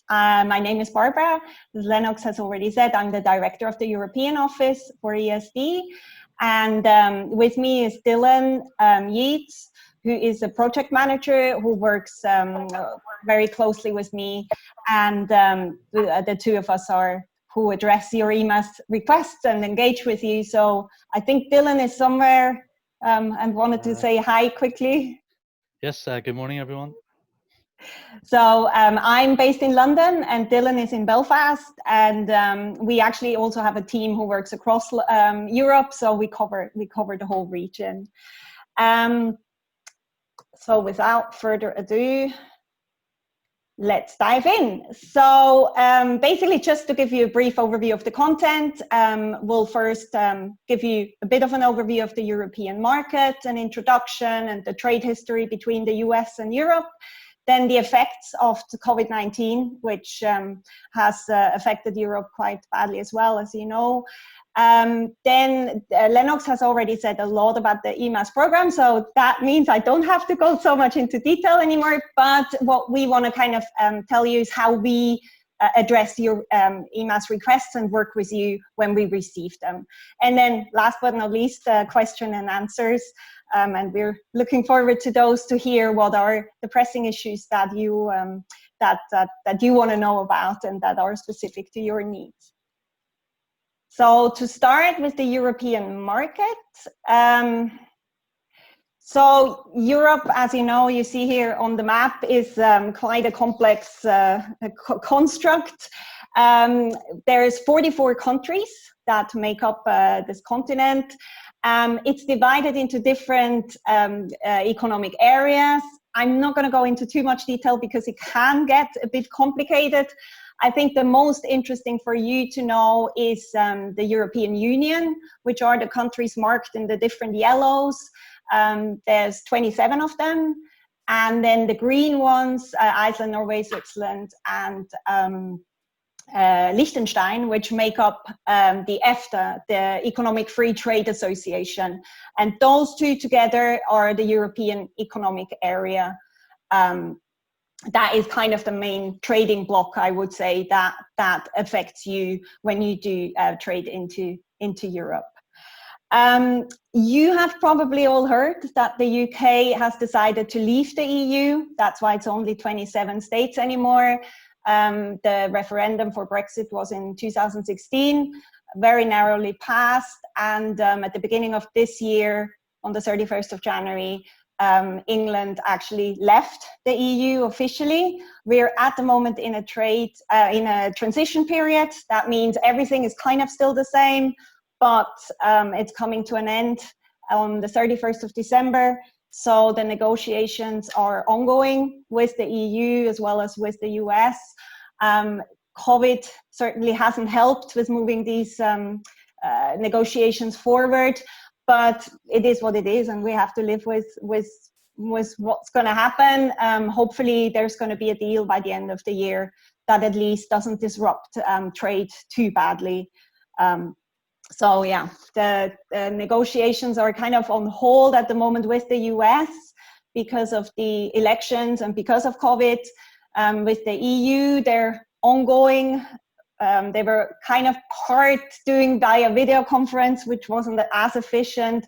My name is Barbara. As Lennox has already said, I'm the director of the European office for ESD. And with me is Dylan Yeats, who is a project manager who works very closely with me. And the two of us are who address your EMAS requests and engage with you. So I think Dylan is somewhere and wanted to say hi quickly. Yes, good morning, everyone. So I'm based in London and Dylan is in Belfast, and we actually also have a team who works across Europe, so we cover the whole region. So without further ado, let's dive in. So basically, just to give you a brief overview of the content, we'll first give you a bit of an overview of the European market, an introduction and the trade history between the US and Europe. Then the effects of the COVID-19, which has affected Europe quite badly as well, as you know. Then Lennox has already said a lot about the EMAS program, so that means I don't have to go so much into detail anymore, but what we want to kind of tell you is how we address your EMAS requests and work with you when we receive them. And then last but not least, question and answers. And we're looking forward to those, to hear what are the pressing issues that you that you want to know about and that are specific to your needs. So to start with the European market, so Europe, as you know, you see here on the map, is quite a complex construct. There's 44 countries that make up this continent. It's divided into different economic areas. I'm not going to go into too much detail because it can get a bit complicated. I think the most interesting for you to know is the European Union, which are the countries marked in the different yellows. There's 27 of them. And then the green ones, Iceland, Norway, Switzerland, and Liechtenstein, which make up the EFTA, the Economic Free Trade Association. And those two together are the European Economic Area. That is kind of the main trading bloc, I would say, that affects you when you do trade into Europe. You have probably all heard that the UK has decided to leave the EU. That's why it's only 27 states anymore. The referendum for Brexit was in 2016, very narrowly passed. And at the beginning of this year, on the 31st of January, England actually left the EU officially. We're at the moment in a transition period. That means everything is kind of still the same, but it's coming to an end on the 31st of December. So the negotiations are ongoing with the EU as well as with the US. COVID certainly hasn't helped with moving these negotiations forward, but it is what it is, and we have to live with what's going to happen. Hopefully there's going to be a deal by the end of the year that at least doesn't disrupt trade too badly. So yeah, the negotiations are kind of on hold at the moment with the US because of the elections and because of COVID. With the EU, they're ongoing. They were kind of part doing via video conference, which wasn't as efficient.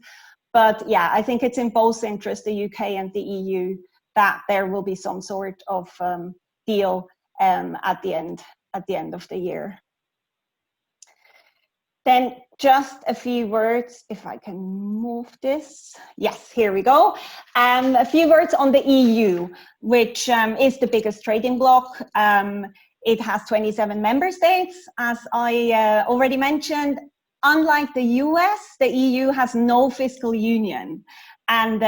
But yeah, I think it's in both interests, the UK and the EU, that there will be some sort of deal at the end of the year. Then just a few words, if I can move this. Yes, here we go. A few words on the EU, which is the biggest trading bloc. It has 27 member states, as I already mentioned. Unlike the US, the EU has no fiscal union. And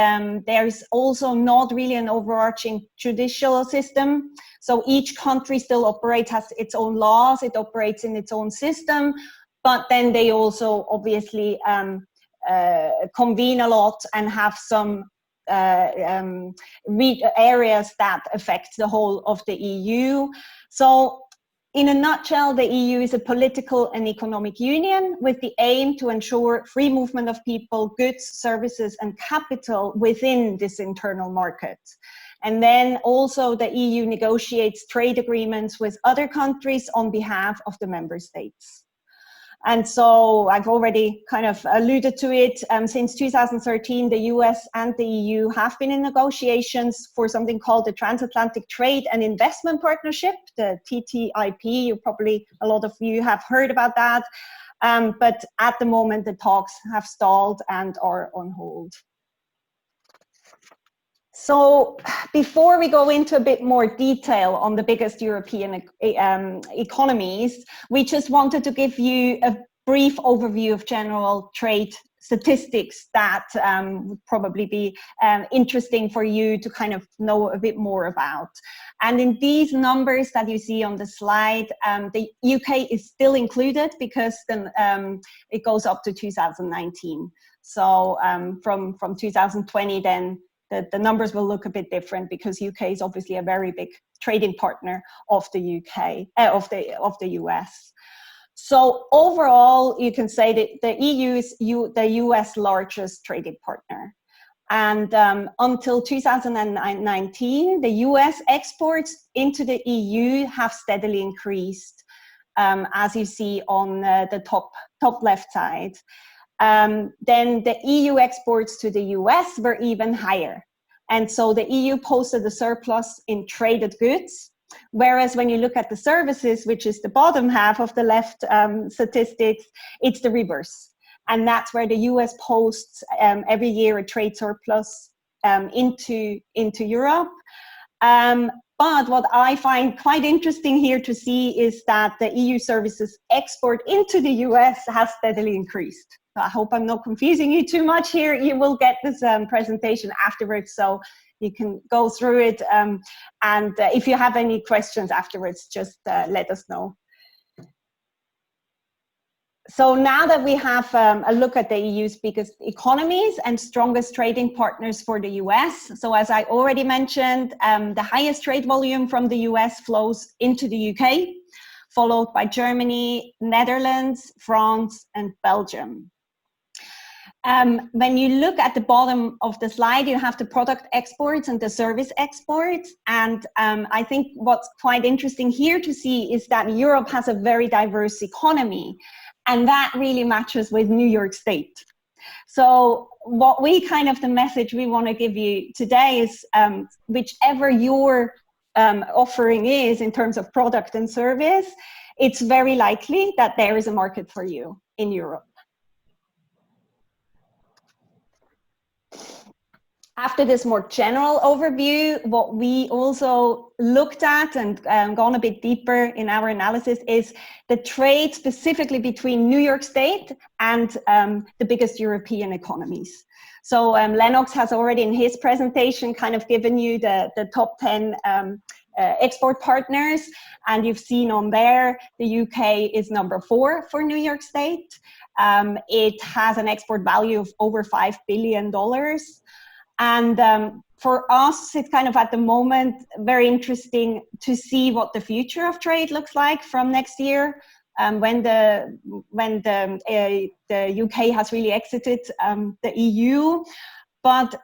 there's also not really an overarching judicial system. So each country still operates, has its own laws, it operates in its own system. But then they also obviously convene a lot and have some areas that affect the whole of the EU. So in a nutshell, the EU is a political and economic union with the aim to ensure free movement of people, goods, services, and capital within this internal market. And then also the EU negotiates trade agreements with other countries on behalf of the member states. And so I've already kind of alluded to it. Since 2013, the US and the EU have been in negotiations for something called the Transatlantic Trade and Investment Partnership, the TTIP. A lot of you have heard about that. But at the moment, the talks have stalled and are on hold. So before we go into a bit more detail on the biggest European economies, we just wanted to give you a brief overview of general trade statistics that would probably be interesting for you to kind of know a bit more about. And in these numbers that you see on the slide, the UK is still included because then it goes up to 2019. So from 2020 then, the numbers will look a bit different because UK is obviously a very big trading partner of the of the US. So overall, you can say that the EU is the US largest trading partner. And until 2019, the US exports into the EU have steadily increased, as you see on the top left side. Then the EU exports to the US were even higher. And so the EU posted a surplus in traded goods, whereas when you look at the services, which is the bottom half of the left statistics, it's the reverse. And that's where the US posts every year a trade surplus into Europe. But what I find quite interesting here to see is that the EU services export into the US has steadily increased. I hope I'm not confusing you too much here. You will get this presentation afterwards, so you can go through it. And if you have any questions afterwards, just let us know. So now that we have a look at the EU's biggest economies and strongest trading partners for the US, so as I already mentioned, the highest trade volume from the US flows into the UK, followed by Germany, Netherlands, France, and Belgium. When you look at the bottom of the slide, you have the product exports and the service exports. And I think what's quite interesting here to see is that Europe has a very diverse economy. And that really matches with New York State. So what the message we want to give you today is whichever your offering is in terms of product and service, it's very likely that there is a market for you in Europe. After this more general overview, what we also looked at and gone a bit deeper in our analysis is the trade specifically between New York State and the biggest European economies. So Lennox has already in his presentation kind of given you the top 10 export partners, and you've seen on there the UK is number 4 for New York State. It has an export value of over $5 billion. And for us, it's kind of at the moment very interesting to see what the future of trade looks like from next year, when the UK has really exited the EU. But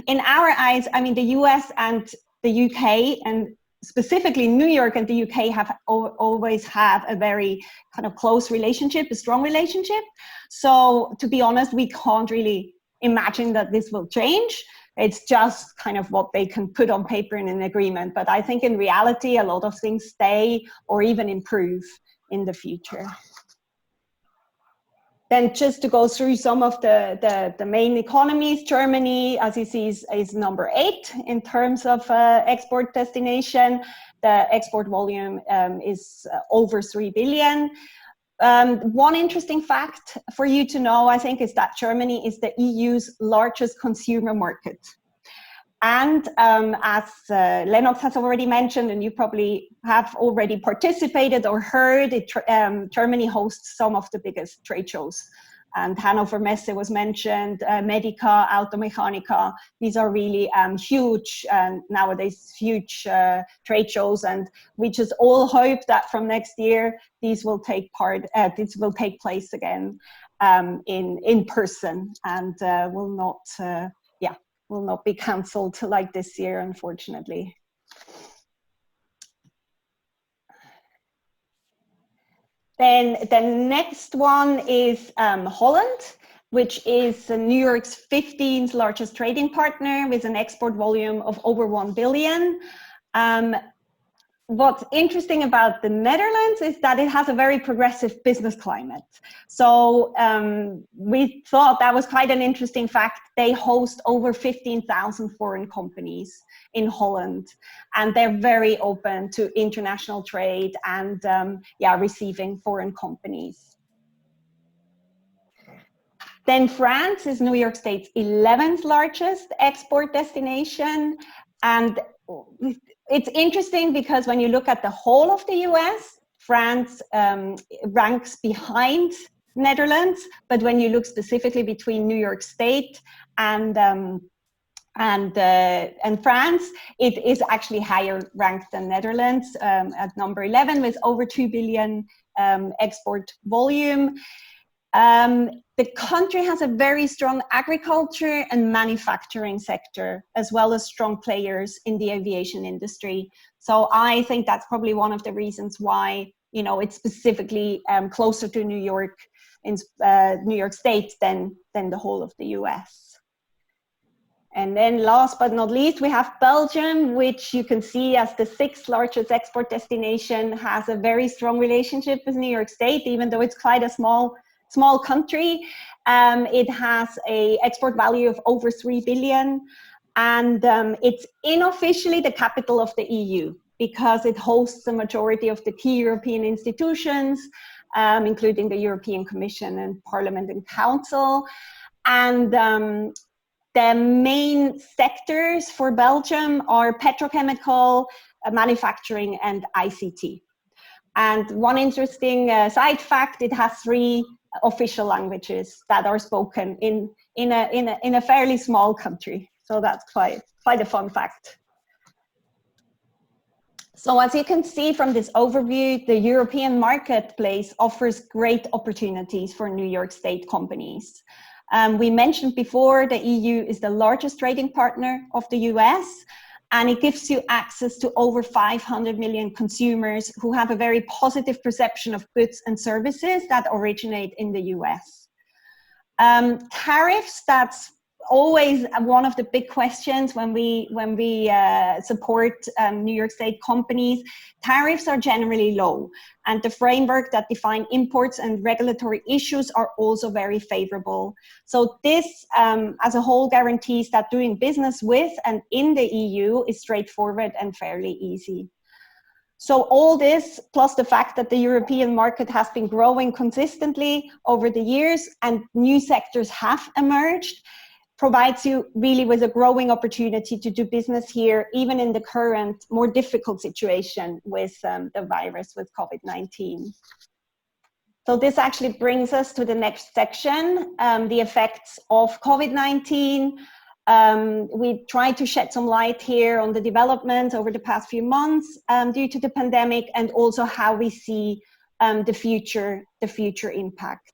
in our eyes, I mean, the US and the UK, and specifically New York and the UK, have always had a very kind of close relationship, a strong relationship. So to be honest, we can't really imagine that this will change. It's just kind of what they can put on paper in an agreement. But I think in reality, a lot of things stay or even improve in the future. Then just to go through some of the main economies, Germany, as you see, is number 8 in terms of export destination. The export volume is over 3 billion. One interesting fact for you to know, I think, is that Germany is the EU's largest consumer market. And as Lennox has already mentioned, and you probably have already participated or heard, Germany hosts some of the biggest trade shows. And Hannover Messe was mentioned, Medica, Automechanika. These are really huge, nowadays huge trade shows. And we just all hope that from next year, these will take place again in person, and will not, will not be cancelled like this year, unfortunately. Then the next one is Holland, which is New York's 15th largest trading partner with an export volume of over 1 billion. What's interesting about the Netherlands is that it has a very progressive business climate. So we thought that was quite an interesting fact. They host over 15,000 foreign companies in Holland, and they're very open to international trade and receiving foreign companies. Then France is New York State's 11th largest export destination, and it's interesting because when you look at the whole of the US, France ranks behind Netherlands, but when you look specifically between New York State and France, it is actually higher ranked than Netherlands at number 11 with over 2 billion export volume. The country has a very strong agriculture and manufacturing sector, as well as strong players in the aviation industry. So I think that's probably one of the reasons why, you know, it's specifically closer to New York, in New York State than the whole of the US. And then last but not least, we have Belgium, which you can see as the 6th largest export destination, has a very strong relationship with New York State, even though it's quite a small country. It has an export value of over 3 billion, and it's unofficially the capital of the EU because it hosts the majority of the key European institutions, including the European Commission and Parliament and Council. And the main sectors for Belgium are petrochemical, manufacturing, and ICT. And one interesting side fact, it has 3 official languages that are spoken in a fairly small country. So that's quite a fun fact. So as you can see from this overview, the European marketplace offers great opportunities for New York State companies. We mentioned before the EU is the largest trading partner of the US, and it gives you access to over 500 million consumers who have a very positive perception of goods and services that originate in the US. Tariffs, that's always one of the big questions when we support New York State companies. Tariffs are generally low, and the framework that define imports and regulatory issues are also very favorable. So this as a whole guarantees that doing business with and in the EU is straightforward and fairly easy. So all this, plus the fact that the European market has been growing consistently over the years and new sectors have emerged, provides you really with a growing opportunity to do business here, even in the current more difficult situation with the virus, with COVID-19. So this actually brings us to the next section, the effects of COVID-19. We tried to shed some light here on the development over the past few months due to the pandemic, and also how we see the future impact.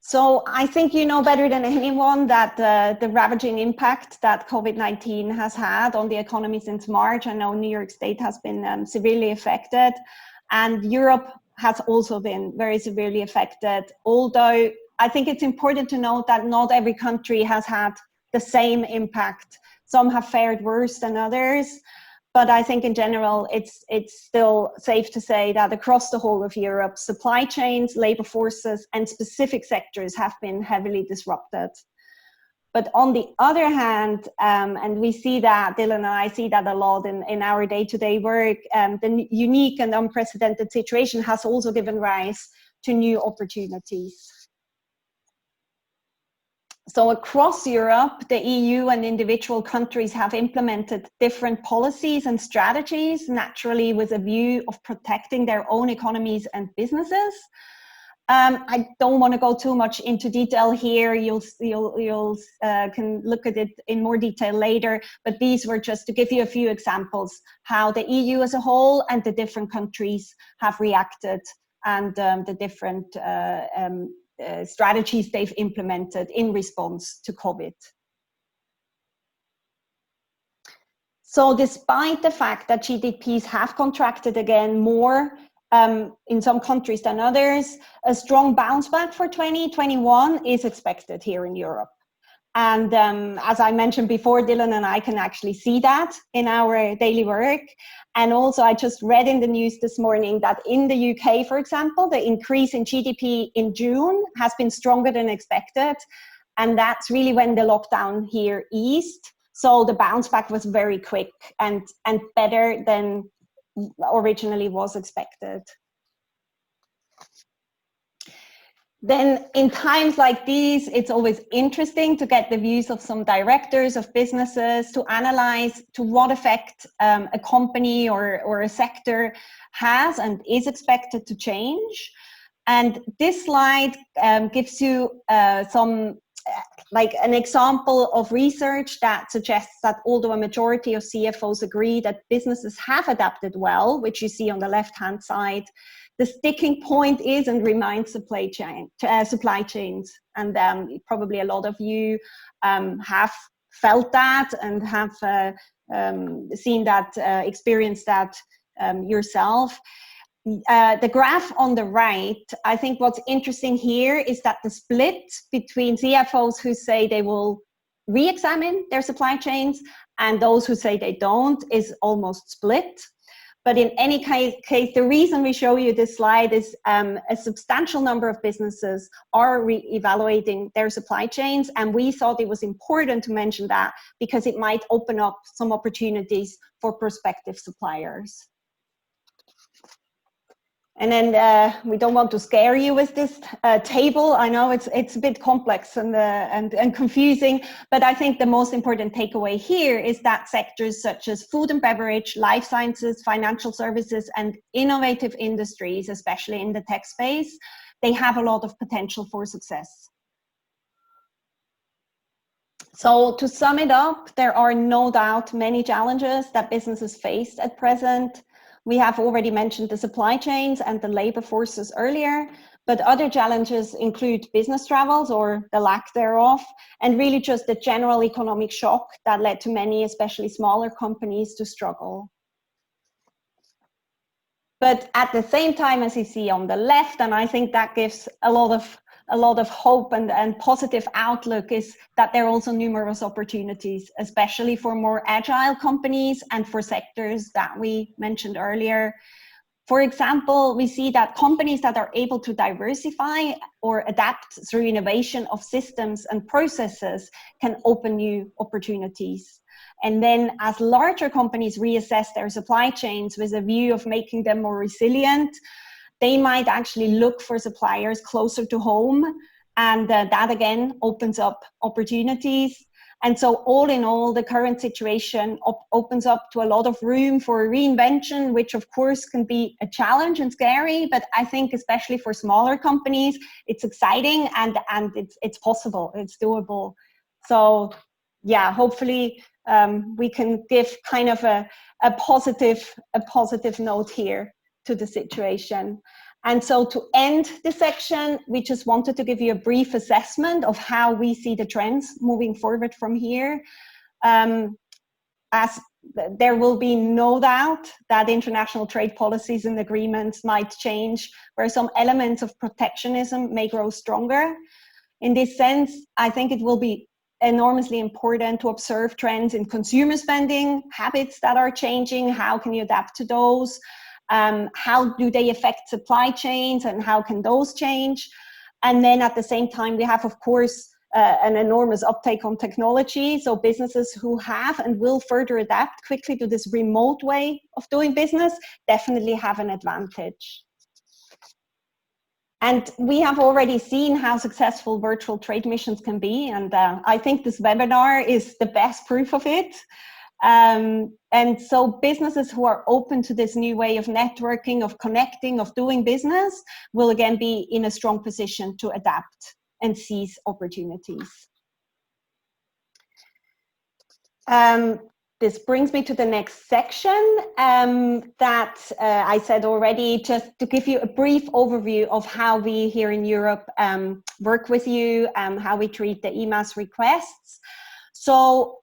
So I think you know better than anyone that the ravaging impact that COVID-19 has had on the economy since March. I know New York State has been severely affected, and Europe has also been very severely affected. Although I think it's important to note that not every country has had the same impact. Some have fared worse than others. But I think in general, it's still safe to say that across the whole of Europe, supply chains, labor forces, and specific sectors have been heavily disrupted. But on the other hand, and we see that, Dylan and I see that a lot in our day-to-day work, the unique and unprecedented situation has also given rise to new opportunities. So across Europe, the EU and individual countries have implemented different policies and strategies, naturally with a view of protecting their own economies and businesses. I don't want to go too much into detail here. You'll can look at it in more detail later, but these were just to give you a few examples how the EU as a whole and the different countries have reacted, and the different strategies they've implemented in response to COVID. So despite the fact that GDPs have contracted again more in some countries than others, a strong bounce back for 2021 is expected here in Europe. And as I mentioned before, Dylan and I can actually see that in our daily work. And also I just read in the news this morning that in the UK, for example, the increase in GDP in June has been stronger than expected. And that's really when the lockdown here eased. So the bounce back was very quick and better than originally was expected. Then in times like these, it's always interesting to get the views of some directors of businesses to analyze to what effect a company or a sector has and is expected to change. And this slide gives you like an example of research that suggests that although a majority of CFOs agree that businesses have adapted well, which you see on the left-hand side, the sticking point is and remains supply chains. And probably a lot of you have felt that and have seen that, experienced that yourself. The graph on the right, I think what's interesting here is that the split between CFOs who say they will re-examine their supply chains and those who say they don't is almost split. But in any case, the reason we show you this slide is a substantial number of businesses are re-evaluating their supply chains. And we thought it was important to mention that because it might open up some opportunities for prospective suppliers. And then we don't want to scare you with this table. I know it's a bit complex and confusing, but I think the most important takeaway here is that sectors such as food and beverage, life sciences, financial services, and innovative industries, especially in the tech space, they have a lot of potential for success. So to sum it up, there are no doubt many challenges that businesses face at present. We have already mentioned the supply chains and the labor forces earlier, but other challenges include business travels or the lack thereof, and really just the general economic shock that led to many, especially smaller companies, to struggle. But at the same time, as you see on the left, and I think that gives a lot of hope and positive outlook, is that there are also numerous opportunities, especially for more agile companies and for sectors that we mentioned earlier. For example, we see that companies that are able to diversify or adapt through innovation of systems and processes can open new opportunities. And then as larger companies reassess their supply chains with a view of making them more resilient, they might actually look for suppliers closer to home. And that again opens up opportunities. And so all in all, the current situation opens up to a lot of room for reinvention, which of course can be a challenge and scary, but I think especially for smaller companies, it's exciting and it's possible, it's doable. So yeah, hopefully we can give kind of a positive note here to the situation. And so to end the section, we just wanted to give you a brief assessment of how we see the trends moving forward from here. As there will be no doubt that international trade policies and agreements might change, where some elements of protectionism may grow stronger. In this sense, I think it will be enormously important to observe trends in consumer spending, habits that are changing, how can you adapt to those? How do they affect supply chains and how can those change? And then at the same time, we have, of course, an enormous uptake on technology. So businesses who have and will further adapt quickly to this remote way of doing business definitely have an advantage. And we have already seen how successful virtual trade missions can be. And I think this webinar is the best proof of it. And so businesses who are open to this new way of networking, of connecting, of doing business will again be in a strong position to adapt and seize opportunities. this brings me to the next section that I said already, just to give you a brief overview of how we here in Europe work with you, how we treat the EMAS requests. So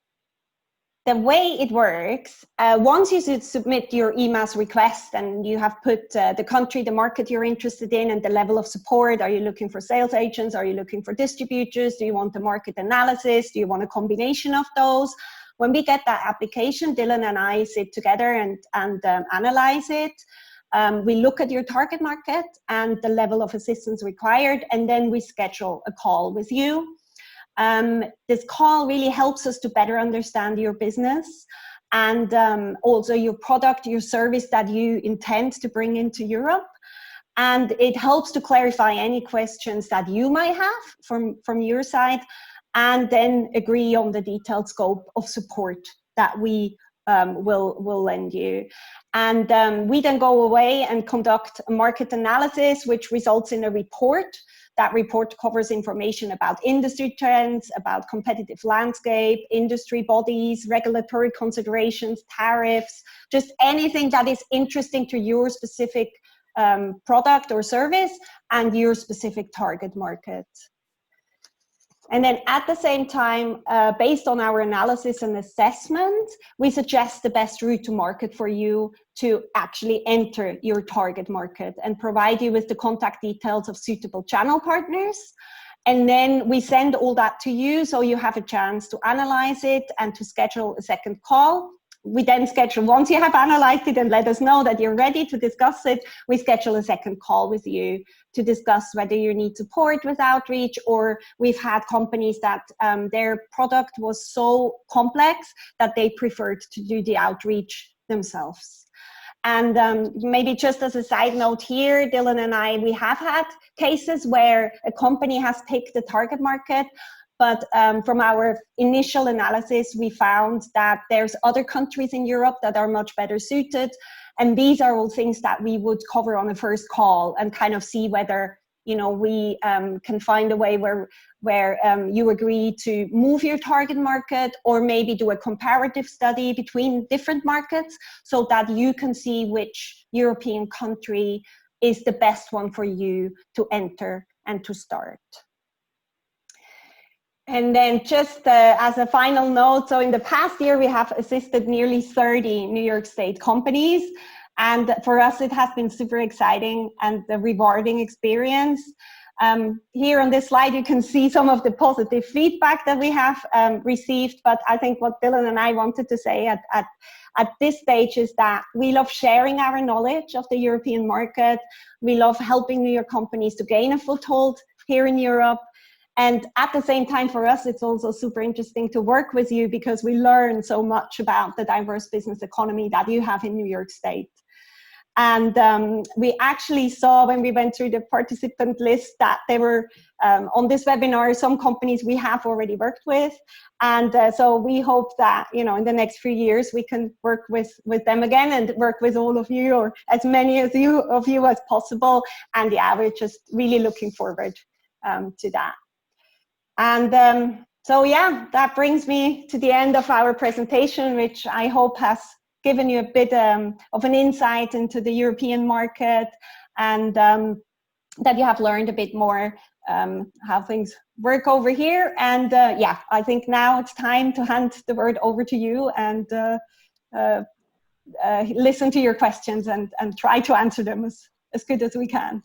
the way it works, once you submit your EMAS request and you have put the country, the market you're interested in, and the level of support, are you looking for sales agents? Are you looking for distributors? Do you want the market analysis? Do you want a combination of those? When we get that application, Dylan and I sit together and analyze it. We look at your target market and the level of assistance required, and then we schedule a call with you. This call really helps us to better understand your business and also your product, your service that you intend to bring into Europe. And it helps to clarify any questions that you might have from your side, and then agree on the detailed scope of support that we will lend you. And we then go away and conduct a market analysis, which results in a report. That report covers information about industry trends, about competitive landscape, industry bodies, regulatory considerations, tariffs, just anything that is interesting to your specific product or service and your specific target market. And then at the same time, based on our analysis and assessment, we suggest the best route to market for you to actually enter your target market and provide you with the contact details of suitable channel partners. And then we send all that to you so you have a chance to analyze it and to schedule a second call. We then schedule, once you have analyzed it and let us know that you're ready to discuss it, we schedule a second call with you to discuss whether you need support with outreach, or we've had companies that their product was so complex that they preferred to do the outreach themselves. And maybe just as a side note here, Dylan and I, we have had cases where a company has picked the target market, but from our initial analysis, we found that there's other countries in Europe that are much better suited. And these are all things that we would cover on a first call and kind of see whether, you know, we can find a way where you agree to move your target market, or maybe do a comparative study between different markets so that you can see which European country is the best one for you to enter and to start. And then just as a final note, so in the past year, we have assisted nearly 30 New York State companies. And for us, it has been super exciting and a rewarding experience. Here on this slide, you can see some of the positive feedback that we have received. But I think what Dylan and I wanted to say at this stage is that we love sharing our knowledge of the European market. We love helping New York companies to gain a foothold here in Europe. And at the same time, for us, it's also super interesting to work with you because we learn so much about the diverse business economy that you have in New York State. And we actually saw when we went through the participant list that there were on this webinar some companies we have already worked with. And so we hope that, you know, in the next few years we can work with them again and work with all of you, or as many of you as possible. And yeah, we're just really looking forward to that. And so yeah, that brings me to the end of our presentation, which I hope has given you a bit of an insight into the European market, and that you have learned a bit more how things work over here. And yeah, I think now it's time to hand the word over to you and listen to your questions and try to answer them as good as we can.